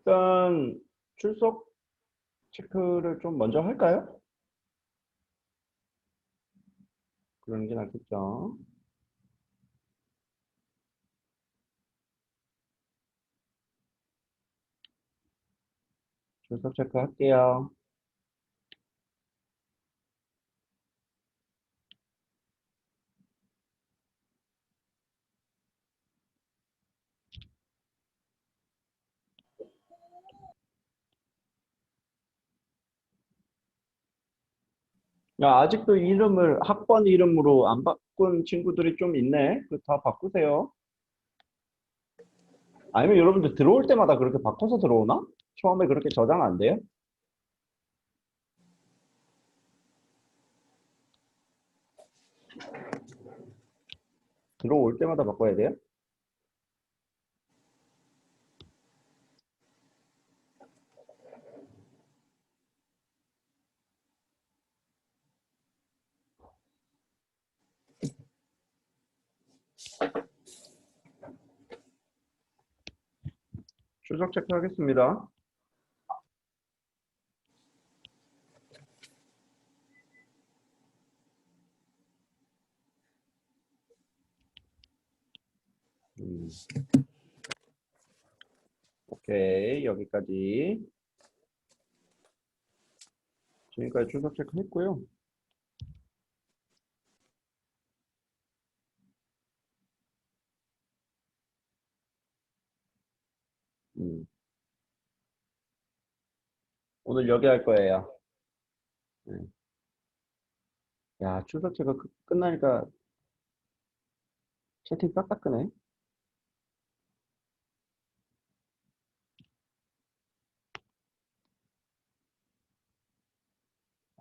일단 출석 체크를 좀 먼저 할까요? 그러는 게 낫겠죠. 출석 체크 할게요. 야, 아직도 이름을 학번 이름으로 안 바꾼 친구들이 좀 있네. 그 다 바꾸세요. 아니면 여러분들 들어올 때마다 그렇게 바꿔서 들어오나? 처음에 그렇게 저장 안 돼요? 들어올 때마다 바꿔야 돼요? 출석 체크 하겠습니다. 음, 오케이, 여기까지. 지금까지 출석 체크 했고요. 음, 오늘 여기 할 거예요. 네. 야, 출석 체크 끝나니까 채팅 빡빡 끄네.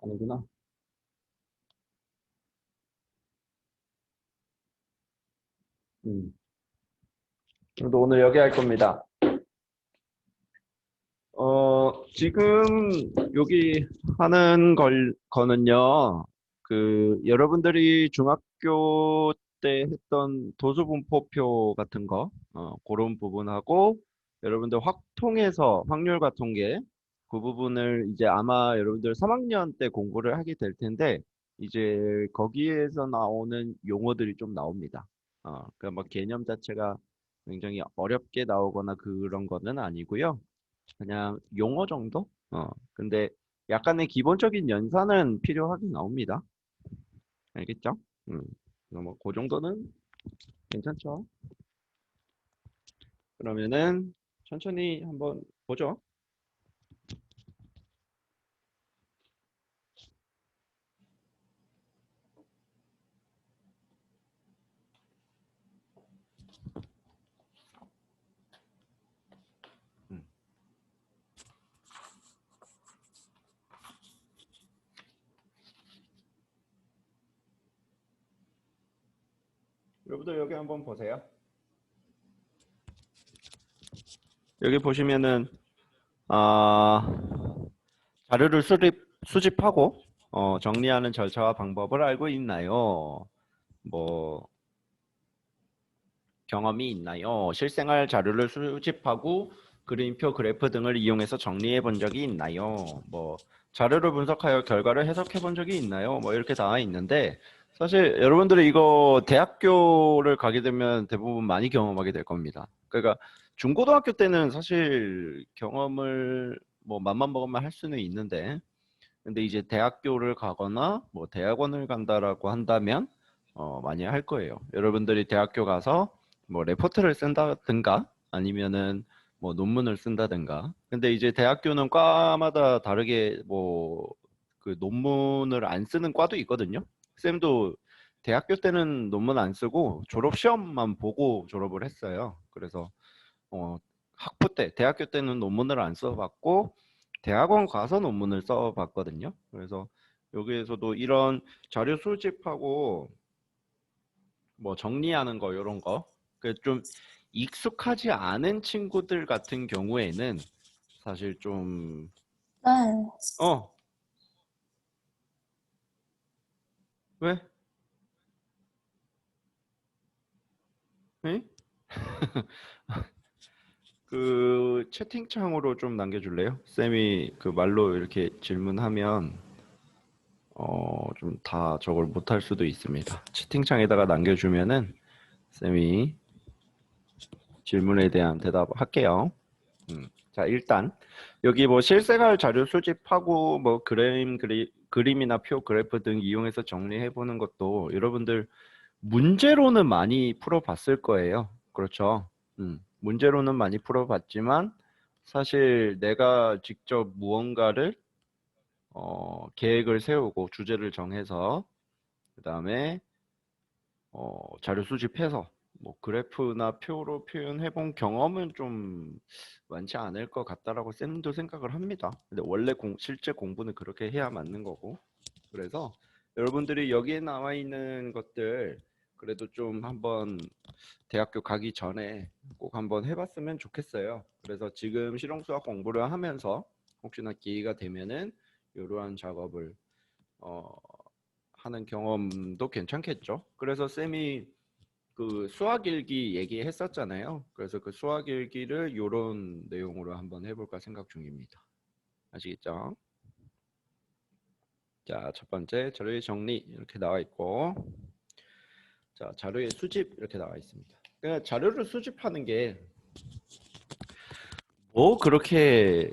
아니구나. 음. 그래도 오늘 여기 할 겁니다. 지금 여기 하는 거는요, 여러분들이 중학교 때 했던 도수분포표 같은 거, 그런 부분하고, 여러분들 확통해서 확률과 통계, 그 부분을 이제 아마 여러분들 3학년 때 공부를 하게 될 텐데, 이제 거기에서 나오는 용어들이 좀 나옵니다. 그뭐 개념 자체가 굉장히 어렵게 나오거나 그런 거는 아니고요. 그냥 용어 정도? 근데 약간의 기본적인 연산은 필요하긴 나옵니다. 알겠죠? 음. 그 정도는 괜찮죠? 그러면은 천천히 한번 보죠. 음. 여러분들 여기 한번 보세요. 여기 보시면은 아, 자료를 수집하고 정리하는 절차와 방법을 알고 있나요? 뭐 경험이 있나요? 실생활 자료를 수집하고 그림표, 그래프 등을 이용해서 정리해 본 적이 있나요? 뭐 자료를 분석하여 결과를 해석해 본 적이 있나요? 뭐 이렇게 나와 있는데 사실 여러분들이 이거 대학교를 가게 되면 대부분 많이 경험하게 될 겁니다. 그러니까 중고등학교 때는 사실 경험을 뭐 맘만 먹으면 할 수는 있는데 근데 이제 대학교를 가거나 뭐 대학원을 간다라고 한다면 많이 할 거예요. 여러분들이 대학교 가서 뭐 레포트를 쓴다든가 아니면은 뭐 논문을 쓴다든가. 근데 이제 대학교는 과마다 다르게 뭐 그 논문을 안 쓰는 과도 있거든요. 쌤도 대학교 때는 논문 안 쓰고 졸업 시험만 보고 졸업을 했어요. 그래서 학부 때, 대학교 때는 논문을 안 써봤고, 대학원 가서 논문을 써봤거든요. 그래서 여기에서도 이런 자료 수집하고 뭐 정리하는 거, 이런 거, 그 좀 익숙하지 않은 친구들 같은 경우에는 사실 좀, 네. 어, 왜? 에? 그 채팅창으로 좀 남겨줄래요? 쌤이 그 말로 이렇게 질문하면 좀 다 저걸 못할 수도 있습니다. 채팅창에다가 남겨주면은 쌤이 질문에 대한 대답할게요. 자, 일단 여기 뭐 실생활 자료 수집하고 뭐 그림이나 표, 그래프 등 이용해서 정리해 보는 것도 여러분들 문제로는 많이 풀어봤을 거예요. 그렇죠? 문제로는 많이 풀어봤지만 사실 내가 직접 무언가를 계획을 세우고 주제를 정해서 그 다음에 자료 수집해서 뭐 그래프나 표로 표현해 본 경험은 좀 많지 않을 것 같다라고 쌤도 생각을 합니다. 근데 원래 실제 공부는 그렇게 해야 맞는 거고. 그래서 여러분들이 여기에 나와 있는 것들 그래도 좀 한번 대학교 가기 전에 꼭 한번 해봤으면 좋겠어요. 그래서 지금 실용수학 공부를 하면서 혹시나 기회가 되면은 이러한 작업을 하는 경험도 괜찮겠죠. 그래서 쌤이 그 수학일기 얘기했었잖아요. 그래서 그 수학일기를 이런 내용으로 한번 해볼까 생각 중입니다. 아시겠죠? 자, 첫 번째 자료의 정리 이렇게 나와 있고, 자, 자료의 수집 이렇게 나와 있습니다. 그러니까 자료를 수집하는 게 뭐 그렇게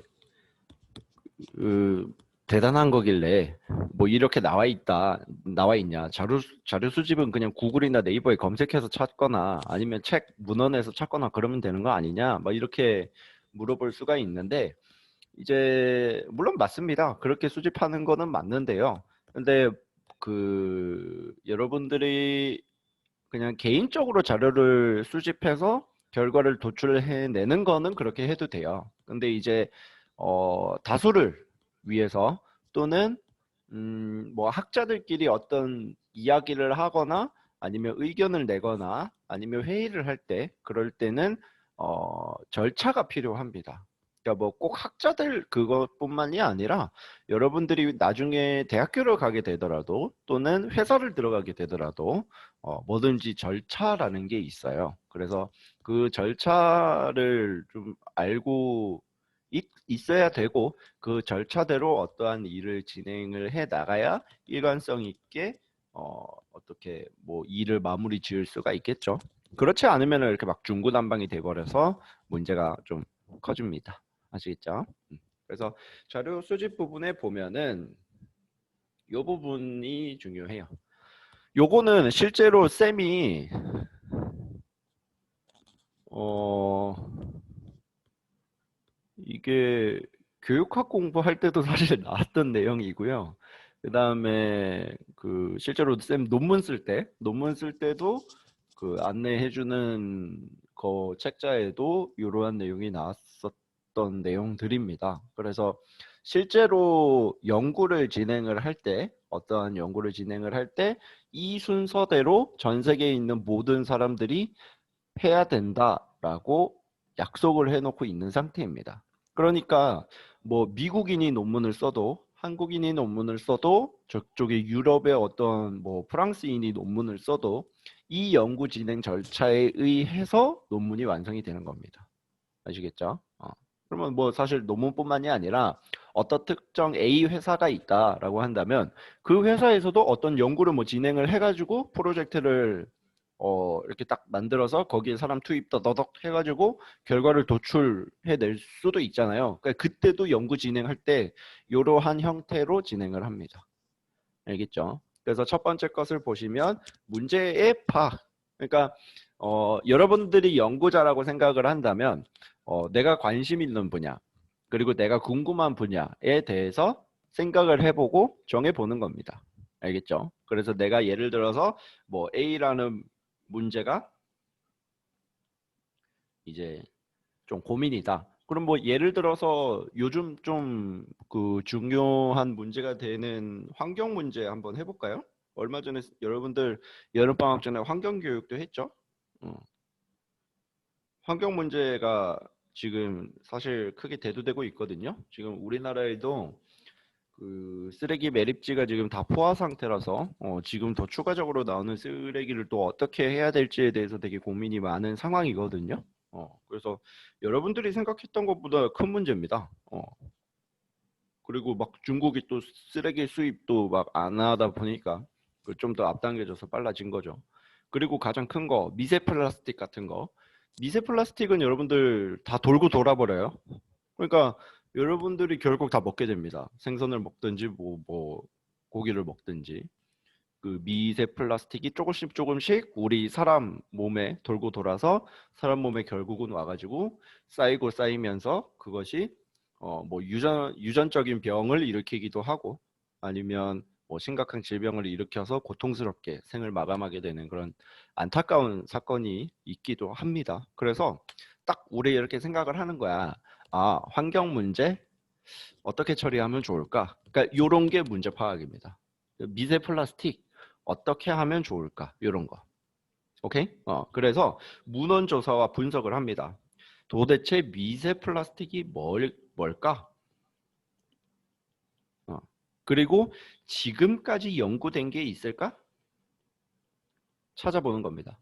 그 대단한 거길래 뭐 이렇게 나와 있냐. 자료 수집은 그냥 구글이나 네이버에 검색해서 찾거나 아니면 책 문헌에서 찾거나 그러면 되는 거 아니냐. 막 이렇게 물어볼 수가 있는데 이제 물론 맞습니다. 그렇게 수집하는 거는 맞는데요. 근데 그 여러분들이 그냥 개인적으로 자료를 수집해서 결과를 도출해내는 거는 그렇게 해도 돼요. 근데 이제 다수를 위해서 또는 뭐 학자들끼리 어떤 이야기를 하거나 아니면 의견을 내거나 아니면 회의를 할 때 그럴 때는 절차가 필요합니다. 그러니까 뭐 꼭 학자들 그것뿐만이 아니라 여러분들이 나중에 대학교를 가게 되더라도 또는 회사를 들어가게 되더라도 뭐든지 절차라는 게 있어요. 그래서 그 절차를 좀 알고 있어야 되고 그 절차대로 어떠한 일을 진행을 해 나가야 일관성 있게 어떻게 뭐 일을 마무리 지을 수가 있겠죠. 그렇지 않으면 이렇게 막 중구난방이 돼버려서 문제가 좀 커집니다. 아시겠죠? 그래서 자료 수집 부분에 보면은 이 부분이 중요해요. 요거는 실제로 쌤이 어 이게 교육학 공부할 때도 사실 나왔던 내용이고요. 그 다음에 그 실제로 쌤 논문 쓸 때도 그 안내해주는 거 책자에도 이러한 내용이 나왔었던 내용들입니다. 그래서 실제로 연구를 진행을 할 때, 어떠한 연구를 진행을 할 때 이 순서대로 전 세계에 있는 모든 사람들이 해야 된다라고 약속을 해놓고 있는 상태입니다. 그러니까 뭐 미국인이 논문을 써도 한국인이 논문을 써도 저쪽에 유럽의 어떤 뭐 프랑스인이 논문을 써도 이 연구 진행 절차에 의해서 논문이 완성이 되는 겁니다. 아시겠죠? 그러면 뭐 사실 논문뿐만이 아니라 어떤 특정 A 회사가 있다라고 한다면 그 회사에서도 어떤 연구를 뭐 진행을 해가지고 프로젝트를 이렇게 딱 만들어서 거기에 사람 투입 더더덕 해가지고 결과를 도출해낼 수도 있잖아요. 그러니까 그때도 연구 진행할 때 이러한 형태로 진행을 합니다. 알겠죠? 그래서 첫 번째 것을 보시면 문제의 파악. 그러니까 여러분들이 연구자라고 생각을 한다면 내가 관심 있는 분야 그리고 내가 궁금한 분야에 대해서 생각을 해보고 정해보는 겁니다. 알겠죠? 그래서 내가 예를 들어서 뭐 A라는 문제가 이제 좀 고민이다. 그럼 뭐 예를 들어서 요즘 좀 그 중요한 문제가 되는 환경 문제 한번 해볼까요? 얼마 전에 여러분들 여름방학 전에 환경 교육도 했죠? 어, 환경 문제가 지금 사실 크게 대두되고 있거든요. 지금 우리나라에도 그 쓰레기 매립지가 지금 다 포화 상태라서 지금 더 추가적으로 나오는 쓰레기를 또 어떻게 해야 될지에 대해서 되게 고민이 많은 상황이거든요. 그래서 여러분들이 생각했던 것보다 큰 문제입니다. 그리고 막 중국이 또 쓰레기 수입도 막 안 하다 보니까 좀 더 앞당겨져서 빨라진 거죠. 그리고 가장 큰 거 미세 플라스틱 같은 거. 미세 플라스틱은 여러분들 다 돌고 돌아버려요. 그러니까 여러분들이 결국 다 먹게 됩니다. 생선을 먹든지 뭐 고기를 먹든지. 그 미세 플라스틱이 조금씩 조금씩 우리 사람 몸에 돌고 돌아서 사람 몸에 결국은 와가지고 쌓이고 쌓이면서 그것이 뭐 유전적인 병을 일으키기도 하고 아니면 뭐 심각한 질병을 일으켜서 고통스럽게 생을 마감하게 되는 그런 안타까운 사건이 있기도 합니다. 그래서 딱 우리 이렇게 생각을 하는 거야. 아, 환경 문제 어떻게 처리하면 좋을까? 그러니까 이런 게 문제 파악입니다. 미세 플라스틱 어떻게 하면 좋을까? 이런 거. 오케이? 그래서 문헌 조사와 분석을 합니다. 도대체 미세 플라스틱이 뭘까? 그리고 지금까지 연구된 게 있을까? 찾아보는 겁니다.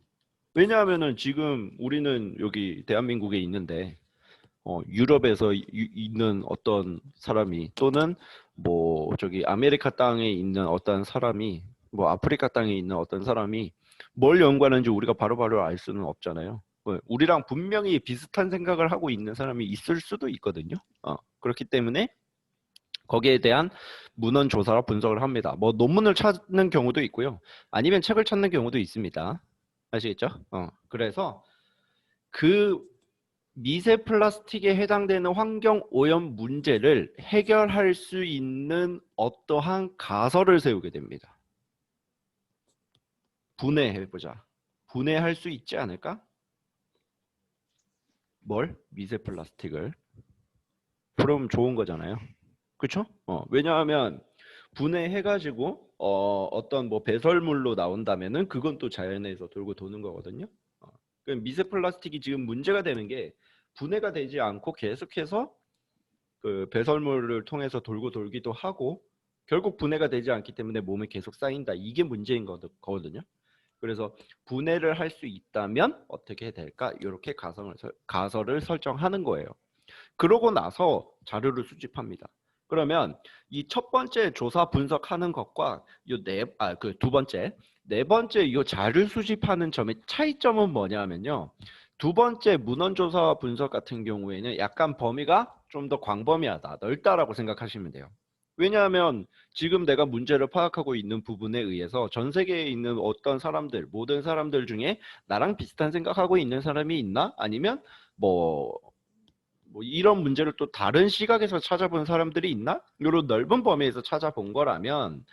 왜냐하면은 지금 우리는 여기 대한민국에 있는데 유럽에서 있는 어떤 사람이 또는 뭐 저기 아메리카 땅에 있는 어떤 사람이 뭐 아프리카 땅에 있는 어떤 사람이 뭘 연구하는지 우리가 바로바로 알 수는 없잖아요. 우리랑 분명히 비슷한 생각을 하고 있는 사람이 있을 수도 있거든요. 그렇기 때문에 거기에 대한 문헌 조사와 분석을 합니다. 뭐 논문을 찾는 경우도 있고요. 아니면 책을 찾는 경우도 있습니다. 아시겠죠? 그래서 그 미세 플라스틱에 해당되는 환경 오염 문제를 해결할 수 있는 어떠한 가설을 세우게 됩니다. 분해해보자. 분해할 수 있지 않을까? 뭘? 미세 플라스틱을. 그럼 좋은 거잖아요. 그쵸? 왜냐하면 분해해가지고 어떤 뭐 배설물로 나온다면은 그건 또 자연에서 돌고 도는 거거든요. 그럼 미세 플라스틱이 지금 문제가 되는 게 분해가 되지 않고 계속해서 그 배설물을 통해서 돌고 돌기도 하고 결국 분해가 되지 않기 때문에 몸에 계속 쌓인다. 이게 문제인 거거든요. 그래서 분해를 할 수 있다면 어떻게 될까? 이렇게 가설을 설정하는 거예요. 그러고 나서 자료를 수집합니다. 그러면 이 첫 번째 조사 분석하는 것과 그 두 번째, 네 번째 이 자료 수집하는 점의 차이점은 뭐냐면요. 두 번째 문헌조사 분석 같은 경우에는 약간 범위가 좀 더 광범위하다, 넓다라고 생각하시면 돼요. 왜냐하면 지금 내가 문제를 파악하고 있는 부분에 의해서 전 세계에 있는 어떤 사람들, 모든 사람들 중에 나랑 비슷한 생각하고 있는 사람이 있나? 아니면 뭐 이런 문제를 또 다른 시각에서 찾아본 사람들이 있나? 이런 넓은 범위에서 찾아본 거라면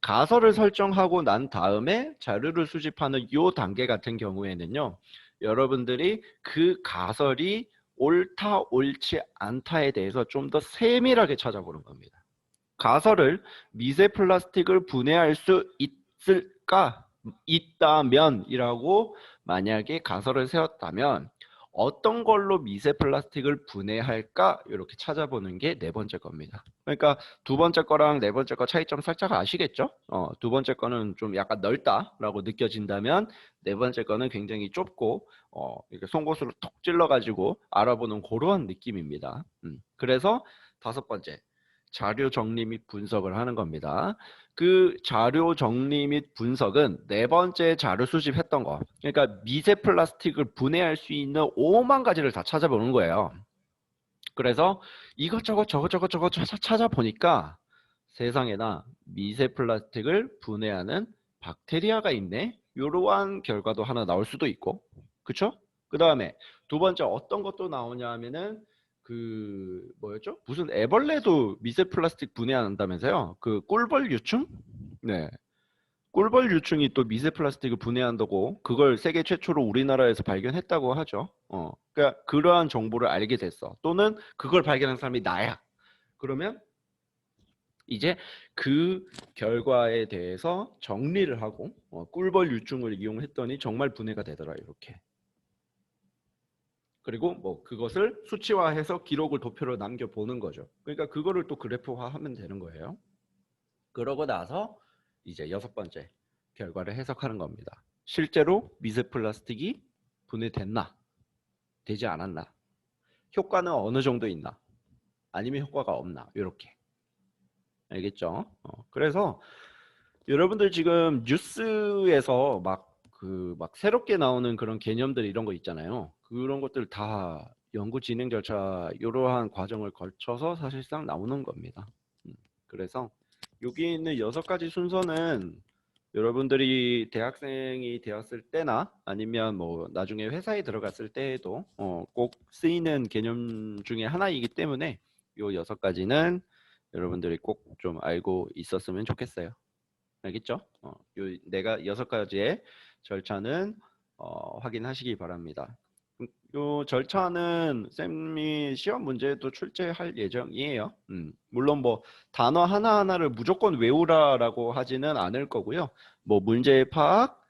가설을 설정하고 난 다음에 자료를 수집하는 이 단계 같은 경우에는요. 여러분들이 그 가설이 옳다 옳지 않다에 대해서 좀 더 세밀하게 찾아보는 겁니다. 가설을 미세 플라스틱을 분해할 수 있을까? 있다면이라고 만약에 가설을 세웠다면 어떤 걸로 미세 플라스틱을 분해할까? 이렇게 찾아보는 게 네 번째 겁니다. 그러니까 두 번째 거랑 네 번째 거 차이점 살짝 아시겠죠? 두 번째 거는 좀 약간 넓다라고 느껴진다면 네 번째 거는 굉장히 좁고 이렇게 송곳으로 톡 찔러가지고 알아보는 그러한 느낌입니다. 그래서 다섯 번째 자료 정리 및 분석을 하는 겁니다. 그 자료 정리 및 분석은 네 번째 자료 수집했던 거. 그러니까 미세 플라스틱을 분해할 수 있는 5만 가지를 다 찾아보는 거예요. 그래서 이것저것 저것저것 찾아보니까 세상에나 미세 플라스틱을 분해하는 박테리아가 있네. 이러한 결과도 하나 나올 수도 있고. 그쵸? 그 다음에 두 번째 어떤 것도 나오냐 하면은 그 뭐였죠? 무슨 애벌레도 미세 플라스틱 분해한다면서요? 그 꿀벌 유충? 네. 꿀벌 유충이 또 미세 플라스틱을 분해한다고 그걸 세계 최초로 우리나라에서 발견했다고 하죠. 그러니까 그러한 정보를 알게 됐어. 또는 그걸 발견한 사람이 나야. 그러면 이제 그 결과에 대해서 정리를 하고 꿀벌 유충을 이용했더니 정말 분해가 되더라 이렇게. 그리고 뭐 그것을 수치화해서 기록을 도표로 남겨보는 거죠. 그러니까 그거를 또 그래프화하면 되는 거예요. 그러고 나서 이제 여섯 번째 결과를 해석하는 겁니다. 실제로 미세 플라스틱이 분해됐나? 되지 않았나? 효과는 어느 정도 있나? 아니면 효과가 없나? 이렇게. 알겠죠? 그래서 여러분들 지금 뉴스에서 막 새롭게 나오는 그런 개념들 이런 거 있잖아요. 그런 것들 다 연구 진행 절차 이러한 과정을 거쳐서 사실상 나오는 겁니다. 그래서 여기 있는 6가지 순서는 여러분들이 대학생이 되었을 때나 아니면 뭐 나중에 회사에 들어갔을 때에도 꼭 쓰이는 개념 중에 하나이기 때문에 요 6가지는 여러분들이 꼭 좀 알고 있었으면 좋겠어요. 알겠죠? 내가 6가지의 절차는 확인하시기 바랍니다. 요 절차는 쌤이 시험 문제도 출제할 예정이에요. 물론 뭐 단어 하나하나를 무조건 외우라라고 하지는 않을 거고요. 뭐 문제의 파악,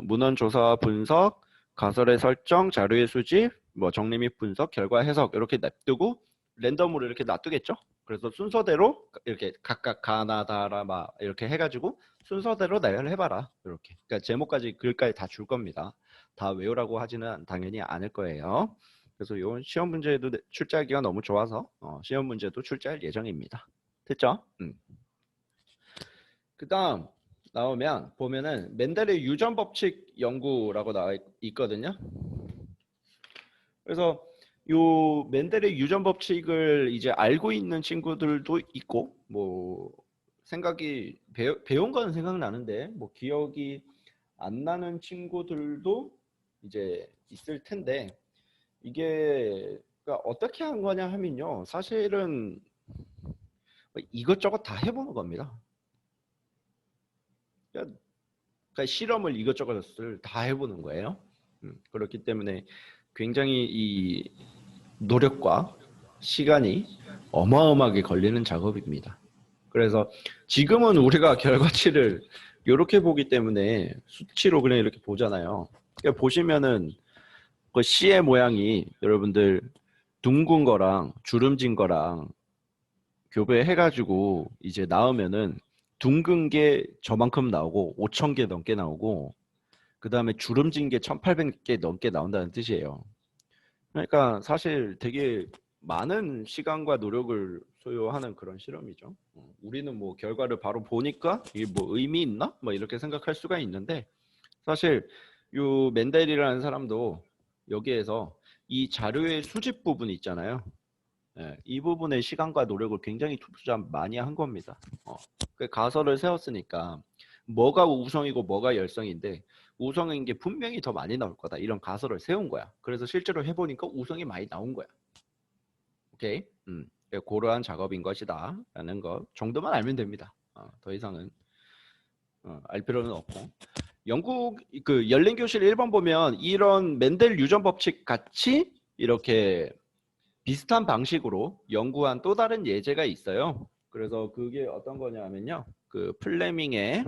문헌 조사 분석, 가설의 설정, 자료의 수집, 뭐 정리 및 분석, 결과 해석 이렇게 냅두고 랜덤으로 이렇게 놔두겠죠. 그래서 순서대로 이렇게 각각 가나다라 막 이렇게 해가지고 순서대로 나열을 해봐라. 이렇게. 그러니까 제목까지 글까지 다 줄 겁니다. 다 외우라고 하지는 당연히 않을 거예요. 그래서 요 시험 문제도 출제하기가 너무 좋아서 시험 문제도 출제할 예정입니다. 됐죠? 그다음 나오면 보면은 맨델의 유전 법칙 연구라고 나와 있거든요. 그래서 요 맨델의 유전 법칙을 이제 알고 있는 친구들도 있고 뭐 생각이 배운 건 생각나는데 뭐 기억이 안 나는 친구들도 이제 있을 텐데 이게 그러니까 어떻게 한 거냐 하면요. 사실은 이것저것 다 해보는 겁니다. 그러니까 실험을 이것저것을 다 해보는 거예요. 그렇기 때문에 굉장히 이 노력과 시간이 어마어마하게 걸리는 작업입니다. 그래서 지금은 우리가 결과치를 이렇게 보기 때문에 수치로 그냥 이렇게 보잖아요. 그러니까 보시면은 그 C의 모양이 여러분들 둥근 거랑 주름진 거랑 교배해가지고 이제 나오면은 둥근 게 저만큼 나오고 5,000개 넘게 나오고 그 다음에 주름진 게 1,800개 넘게 나온다는 뜻이에요. 그러니까 사실 되게 많은 시간과 노력을 소요하는 그런 실험이죠. 우리는 뭐 결과를 바로 보니까 이게 뭐 의미 있나? 뭐 이렇게 생각할 수가 있는데 사실 요 맨델이라는 사람도 여기에서 이 자료의 수집 부분 있잖아요. 예, 이 부분에 시간과 노력을 굉장히 투자 많이 한 겁니다. 그 가설을 세웠으니까 뭐가 우성이고 뭐가 열성인데 우성인 게 분명히 더 많이 나올 거다. 이런 가설을 세운 거야. 그래서 실제로 해보니까 우성이 많이 나온 거야. 오케이? 그러한 작업인 것이다. 라는 것 정도만 알면 됩니다. 더 이상은 알 필요는 없고. 영국 그 열린 교실 1번 보면 이런 맨델 유전 법칙 같이 이렇게 비슷한 방식으로 연구한 또 다른 예제가 있어요. 그래서 그게 어떤 거냐면요. 그 플레밍의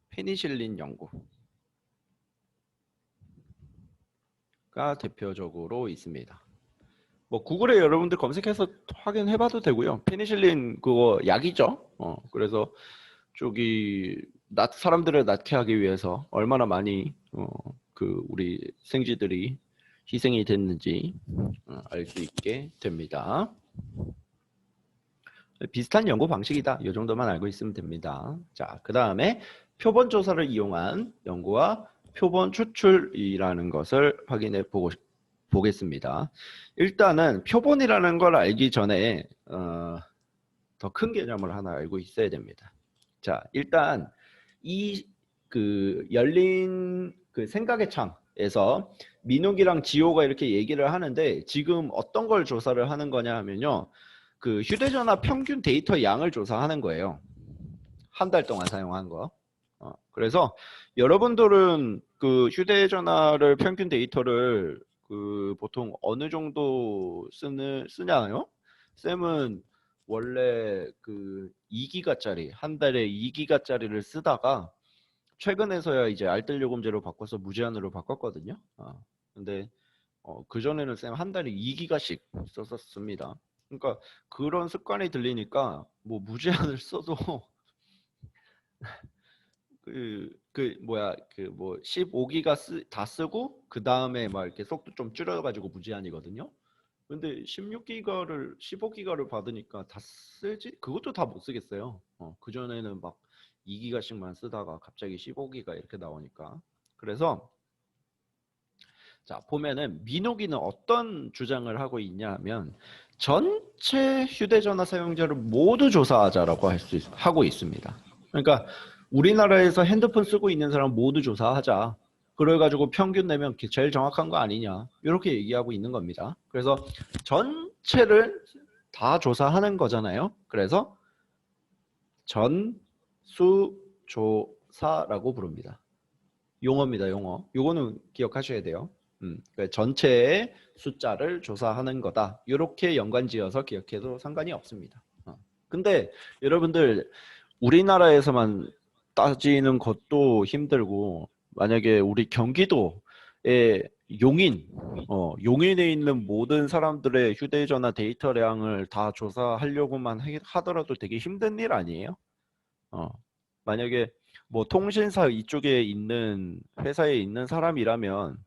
페니실린 연구가 대표적으로 있습니다. 뭐 구글에 여러분들 검색해서 확인해봐도 되고요. 페니실린 그거 약이죠. 그래서 저기 사람들을 낫게 하기 위해서 얼마나 많이 그 우리 생쥐들이 희생이 됐는지 알 수 있게 됩니다. 비슷한 연구 방식이다. 이 정도만 알고 있으면 됩니다. 자, 그 다음에 표본 조사를 이용한 연구와 표본 추출이라는 것을 확인해 보겠습니다. 일단은 표본이라는 걸 알기 전에 더 큰 개념을 하나 알고 있어야 됩니다. 자, 일단 이 그 열린 그 생각의 창에서 민욱이랑 지호가 이렇게 얘기를 하는데 지금 어떤 걸 조사를 하는 거냐 하면요. 그 휴대전화 평균 데이터 양을 조사하는 거예요. 한 달 동안 사용한 거. 그래서 여러분들은 그 휴대전화를 평균 데이터를 그 보통 어느 정도 쓰냐요? 쌤은 원래 그 2기가짜리 한 달에 2기가짜리를 쓰다가 최근에서야 이제 알뜰요금제로 바꿔서 무제한으로 바꿨거든요. 근데 그전에는 쌤 한 달에 2기가씩 썼었습니다. 그러니까 그런 습관이 들리니까 뭐 무제한을 써도 그 그 뭐야 그 뭐 15기가 다 쓰고 그 다음에 막 이렇게 속도 좀 줄여가지고 무제한이거든요. 근데 16기가를 15기가를 받으니까 다 쓰지? 그것도 다 못 쓰겠어요. 그 전에는 막 2기가씩만 쓰다가 갑자기 15기가 이렇게 나오니까. 그래서 자 보면은 민호기는 어떤 주장을 하고 있냐면 전체 휴대전화 사용자를 모두 조사하자라고 하고 있습니다. 그러니까 우리나라에서 핸드폰 쓰고 있는 사람 모두 조사하자. 그래가지고 평균 내면 제일 정확한 거 아니냐 이렇게 얘기하고 있는 겁니다. 그래서 전체를 다 조사하는 거잖아요. 그래서 전수조사라고 부릅니다. 용어입니다. 용어. 요거는 기억하셔야 돼요. 그러니까 전체의 숫자를 조사하는 거다. 이렇게 연관지어서 기억해도 상관이 없습니다. 근데 여러분들 우리나라에서만 따지는 것도 힘들고 만약에 우리 경기도에 용인에 있는 모든 사람들의 휴대전화 데이터량을 다 조사하려고만 하더라도 되게 힘든 일 아니에요? 만약에 뭐 통신사 이쪽에 있는 회사에 있는 사람이라면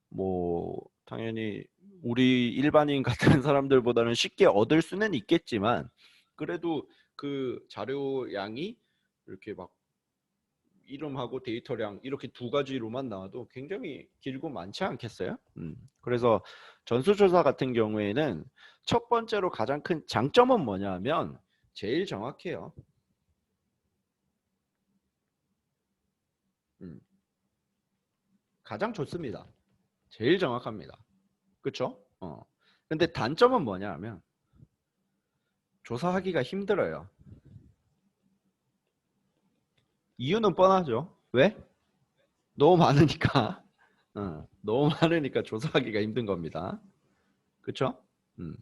뭐 당연히 우리 일반인 같은 사람들보다는 쉽게 얻을 수는 있겠지만 그래도 그 자료량이 이렇게 막 이름하고 데이터량 이렇게 두 가지로만 나와도 굉장히 길고 많지 않겠어요? 그래서 전수조사 같은 경우에는 첫 번째로 가장 큰 장점은 뭐냐면 제일 정확해요. 음, 가장 좋습니다. 제일 정확합니다. 그렇죠? 근데 단점은 뭐냐 하면 조사하기가 힘들어요. 이유는 뻔하죠. 왜? 너무 많으니까. 너무 많으니까 조사하기가 힘든 겁니다. 그렇죠? 음.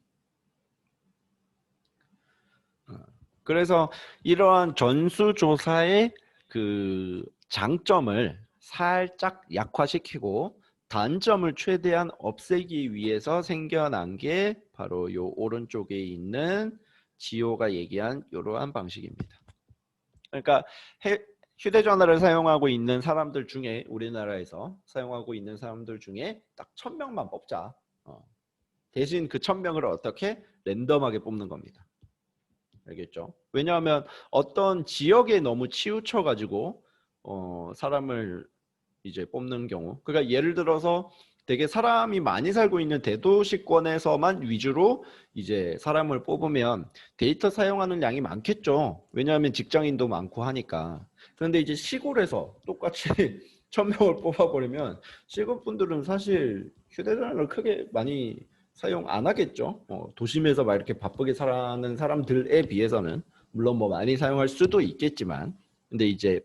그래서 이러한 전수조사의 그 장점을 살짝 약화시키고 단점을 최대한 없애기 위해서 생겨난 게 바로 요 오른쪽에 있는 지호가 얘기한 이러한 방식입니다. 그러니까 휴대전화를 사용하고 있는 사람들 중에 우리나라에서 사용하고 있는 사람들 중에 딱 1000명만 뽑자. 대신 그 1000명을 어떻게 랜덤하게 뽑는 겁니다. 알겠죠? 왜냐하면 어떤 지역에 너무 치우쳐 가지고 사람을 이제 뽑는 경우 그러니까 예를 들어서 되게 사람이 많이 살고 있는 대도시권에서만 위주로 이제 사람을 뽑으면 데이터 사용하는 양이 많겠죠. 왜냐하면 직장인도 많고 하니까. 그런데 이제 시골에서 똑같이 1000명을 뽑아버리면 시골 분들은 사실 휴대전화를 크게 많이 사용 안 하겠죠. 도심에서 막 이렇게 바쁘게 사는 사람들에 비해서는 물론 뭐 많이 사용할 수도 있겠지만 근데 이제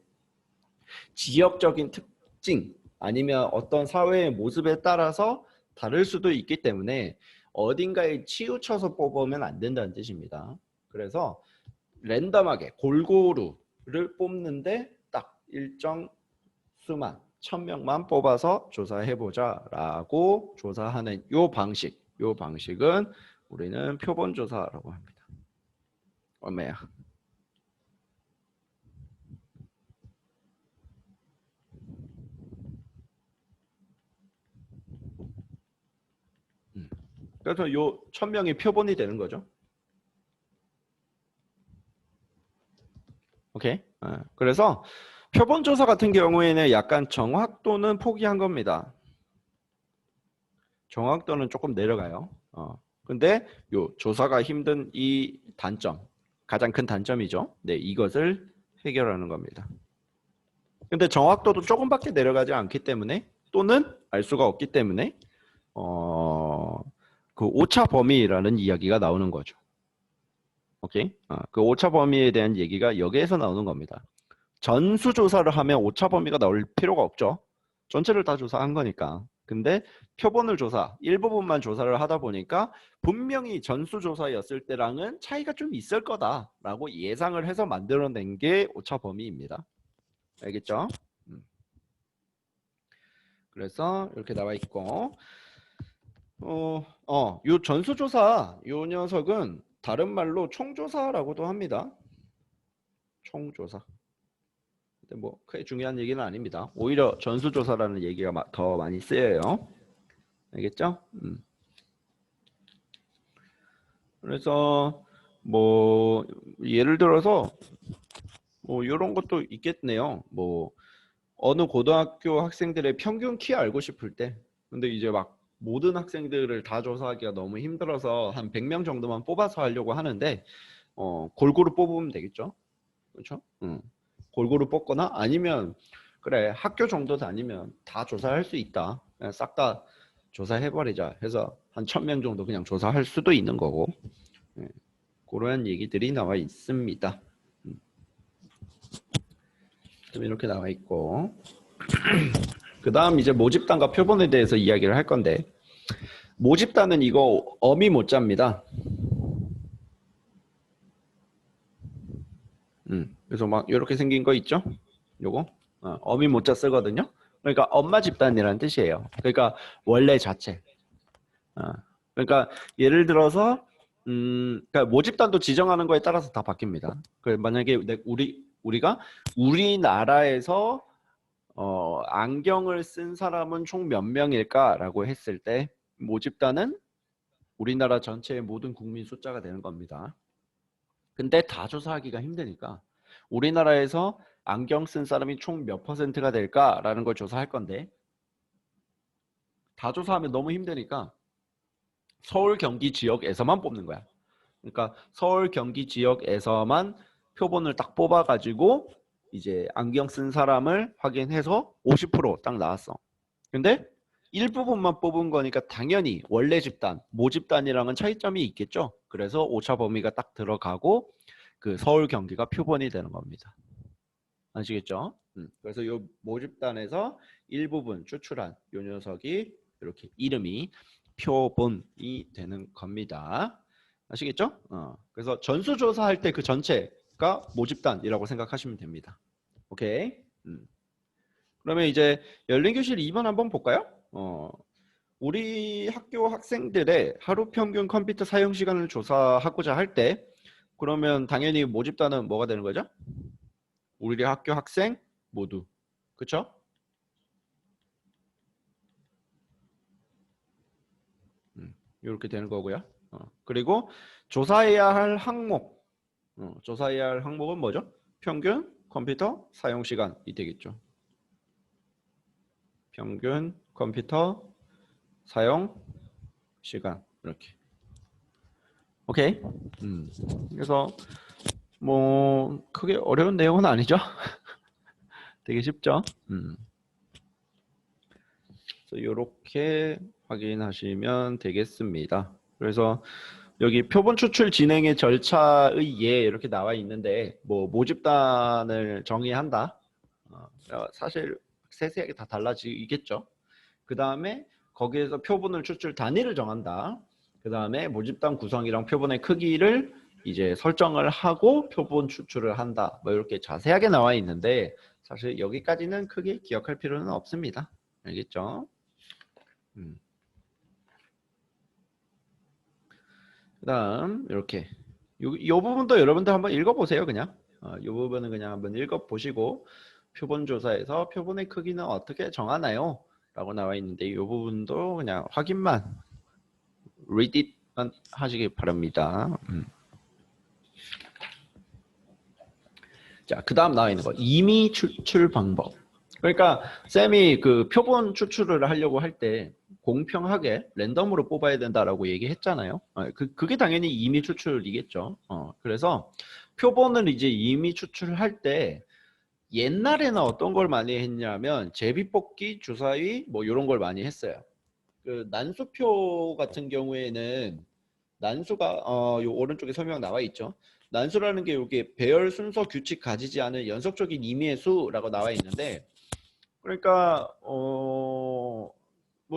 지역적인 특징 아니면 어떤 사회의 모습에 따라서 다를 수도 있기 때문에 어딘가에 치우쳐서 뽑으면 안 된다는 뜻입니다. 그래서 랜덤하게 골고루를 뽑는데 딱 일정 수만 1000명만 뽑아서 조사해보자 라고 조사하는 요 방식은 우리는 표본조사라고 합니다. 얼마야? 그래서 요 1000명이 표본이 되는 거죠. 오케이. 그래서 표본조사 같은 경우에는 약간 정확도는 포기한 겁니다. 정확도는 조금 내려가요. 근데 요 조사가 힘든 이 단점, 가장 큰 단점이죠. 네, 이것을 해결하는 겁니다. 근데 정확도도 조금밖에 내려가지 않기 때문에 또는 알 수가 없기 때문에 그 오차 범위라는 이야기가 나오는 거죠. 오케이? 그 오차 범위에 대한 얘기가 여기에서 나오는 겁니다. 전수조사를 하면 오차 범위가 나올 필요가 없죠. 전체를 다 조사한 거니까. 근데 표본을 일부분만 조사를 하다 보니까 분명히 전수조사였을 때랑은 차이가 좀 있을 거다라고 예상을 해서 만들어낸 게 오차 범위입니다. 알겠죠? 그래서 이렇게 나와 있고 요 전수조사 요 녀석은 다른 말로 총조사라고도 합니다. 총조사. 근데 뭐 크게 중요한 얘기는 아닙니다. 오히려 전수조사라는 얘기가 더 많이 쓰여요. 알겠죠? 그래서 뭐 예를 들어서 뭐 이런 것도 있겠네요. 뭐 어느 고등학교 학생들의 평균 키 알고 싶을 때, 근데 이제 막 모든 학생들을 다 조사하기가 너무 힘들어서 한 100명 정도만 뽑아서 하려고 하는데 골고루 뽑으면 되겠죠. 그렇죠? 골고루 뽑거나 아니면 그래 학교 정도 다니면 다 조사할 수 있다. 그냥 싹 다 조사해버리자 해서 한 1000명 정도 그냥 조사할 수도 있는 거고, 예, 그런 얘기들이 나와 있습니다. 좀 이렇게 나와 있고, 그 다음 이제 모집단과 표본에 대해서 이야기를 할 건데, 모집단은 이거 어미 모자입니다. 그래서 막 이렇게 생긴 거 있죠? 요거 어미 모자 쓰거든요. 그러니까 엄마 집단이라는 뜻이에요. 그러니까 원래 자체. 그러니까 예를 들어서 그러니까 모집단도 지정하는 거에 따라서 다 바뀝니다. 그 만약에 우리가 우리나라에서 안경을 쓴 사람은 총 몇 명일까라고 했을 때 모집단은 우리나라 전체의 모든 국민 숫자가 되는 겁니다. 근데 다 조사하기가 힘드니까 우리나라에서 안경 쓴 사람이 총 몇 퍼센트가 될까라는 걸 조사할 건데, 다 조사하면 너무 힘드니까 서울 경기 지역에서만 뽑는 거야. 그러니까 서울 경기 지역에서만 표본을 딱 뽑아가지고 이제 안경 쓴 사람을 확인해서 50%딱 나왔어. 근데 일부분만 뽑은 거니까 당연히 원래 집단, 모집단이랑은 차이점이 있겠죠. 그래서 오차 범위가 딱 들어가고 그 서울 경기가 표본이 되는 겁니다. 아시겠죠? 그래서 이 모집단에서 일부분 추출한 요 녀석이 이렇게 이름이 표본이 되는 겁니다. 아시겠죠? 그래서 전수조사할 때 그 전체가 모집단이라고 생각하시면 됩니다. 오케이. 그러면 이제 열린 교실 2번 한번 볼까요? 우리 학교 학생들의 하루 평균 컴퓨터 사용 시간을 조사하고자 할 때, 그러면 당연히 모집단은 뭐가 되는 거죠? 우리 학교 학생 모두. 그쵸? 이렇게 되는 거고요. 그리고 조사해야 할 항목. 조사해야 할 항목은 뭐죠? 평균 컴퓨터 사용 시간이 되겠죠. 평균 컴퓨터 사용 시간. 이렇게. 오케이. 그래서 뭐 크게 어려운 내용은 아니죠. 되게 쉽죠. 그래서 이렇게 확인하시면 되겠습니다. 그래서 여기 표본 추출 진행의 절차의 예 이렇게 나와 있는데, 뭐 모집단을 정의한다. 사실 세세하게 다 달라지겠죠. 그 다음에 거기에서 표본을 추출 단위를 정한다. 그 다음에 모집단 구성이랑 표본의 크기를 이제 설정을 하고 표본 추출을 한다. 뭐 이렇게 자세하게 나와 있는데 사실 여기까지는 크게 기억할 필요는 없습니다. 알겠죠? 그 다음 이렇게 요 부분도 여러분들 한번 읽어보세요. 그냥 요 부분은 그냥 한번 읽어보시고, 표본 조사에서 표본의 크기는 어떻게 정하나요? 라고 나와 있는데 이 부분도 그냥 확인만 read it만 하시기 바랍니다. 자, 그 다음 나와 있는 거 임의 추출 방법. 그러니까 쌤이 그 표본 추출을 하려고 할 때 공평하게 랜덤으로 뽑아야 된다라고 얘기했잖아요. 그게 당연히 임의 추출이겠죠. 그래서 표본을 이제 임의 추출할 때 옛날에는 어떤 걸 많이 했냐면 제비뽑기, 주사위 뭐 이런 걸 많이 했어요. 그 난수표 같은 경우에는 난수가 요 오른쪽에 설명 나와 있죠. 난수라는 게 이게 배열 순서 규칙 가지지 않은 연속적인 임의의 수라고 나와 있는데, 그러니까 뭐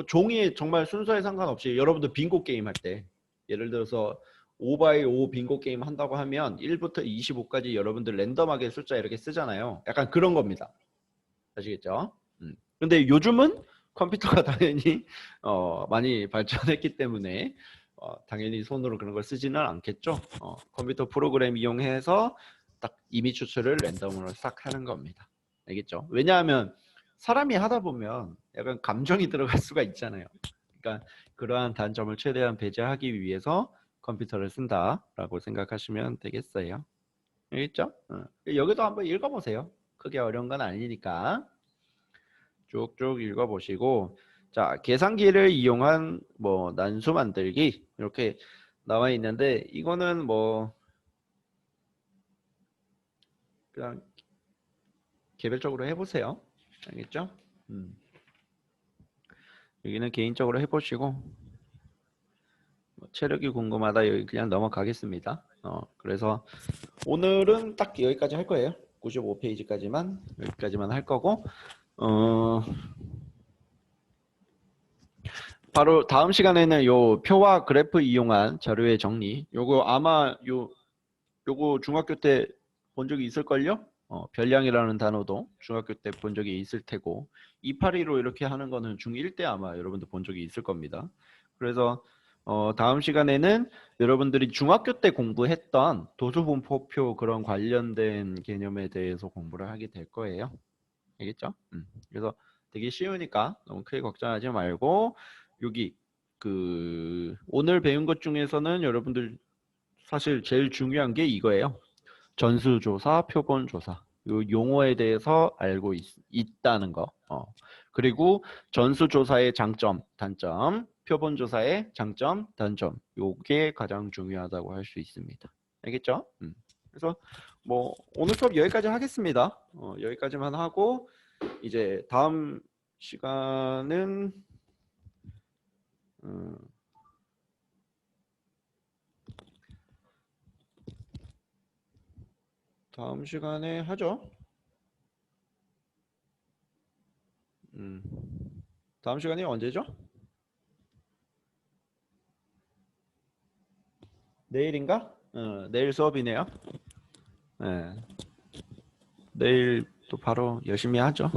종이에 정말 순서에 상관없이 여러분들 빙고 게임 할 때 예를 들어서 5x5 빙고 게임 한다고 하면 1부터 25까지 여러분들 랜덤하게 숫자 이렇게 쓰잖아요. 약간 그런 겁니다. 아시겠죠? 근데 요즘은 컴퓨터가 당연히 많이 발전했기 때문에 당연히 손으로 그런 걸 쓰지는 않겠죠. 컴퓨터 프로그램 이용해서 딱 임의 추출을 랜덤으로 싹 하는 겁니다. 알겠죠? 왜냐하면 사람이 하다 보면 약간 감정이 들어갈 수가 있잖아요. 그러니까 그러한 단점을 최대한 배제하기 위해서 컴퓨터를 쓴다라고 생각하시면 되겠어요. 알겠죠? 여기도 한번 읽어보세요. 크게 어려운 건 아니니까 쭉쭉 읽어보시고, 자, 계산기를 이용한 뭐 난수 만들기 이렇게 나와 있는데, 이거는 뭐 그냥 개별적으로 해보세요. 알겠죠? 여기는 개인적으로 해보시고, 뭐 체력이 궁금하다 여기 그냥 넘어가겠습니다. 그래서 오늘은 딱 여기까지 할 거예요. 95페이지까지만 여기까지만 할 거고, 어, 바로 다음 시간에는 요 표와 그래프 이용한 자료의 정리. 요거 아마 요거 중학교 때 본 적이 있을걸요? 별량이라는 단어도 중학교 때 본 적이 있을 테고 282로 이렇게 하는 거는 중1 때 아마 여러분들 본 적이 있을 겁니다. 그래서 다음 시간에는 여러분들이 중학교 때 공부했던 도수분포표 그런 관련된 개념에 대해서 공부를 하게 될 거예요. 알겠죠? 그래서 되게 쉬우니까 너무 크게 걱정하지 말고 여기 그 오늘 배운 것 중에서는 여러분들 사실 제일 중요한 게 이거예요. 전수조사, 표본조사. 요 용어에 대해서 알고 있다는 거. 그리고 전수조사의 장점, 단점, 표본조사의 장점, 단점. 요게 가장 중요하다고 할 수 있습니다. 알겠죠? 그래서 뭐 오늘 수업 여기까지 하겠습니다. 여기까지만 하고 이제 다음 시간은 다음 시간에 하죠. 다음 시간이 언제죠? 내일인가? 내일 수업이네요. 네. 내일 또 바로 열심히 하죠.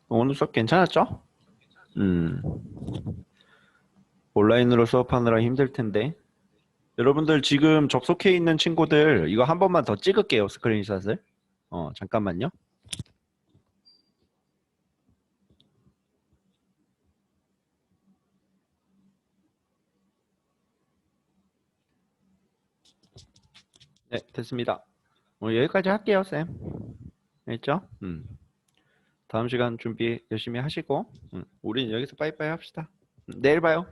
오늘 수업 괜찮았죠? 음, 온라인으로 수업하느라 힘들 텐데. 여러분들 지금 접속해 있는 친구들 이거 한 번만 더 찍을게요. 스크린샷을. 잠깐만요. 네, 됐습니다. 여기까지 할게요, 쌤. 알겠죠? 다음 시간 준비 열심히 하시고, 우린 여기서 빠이빠이 합시다. 내일 봐요.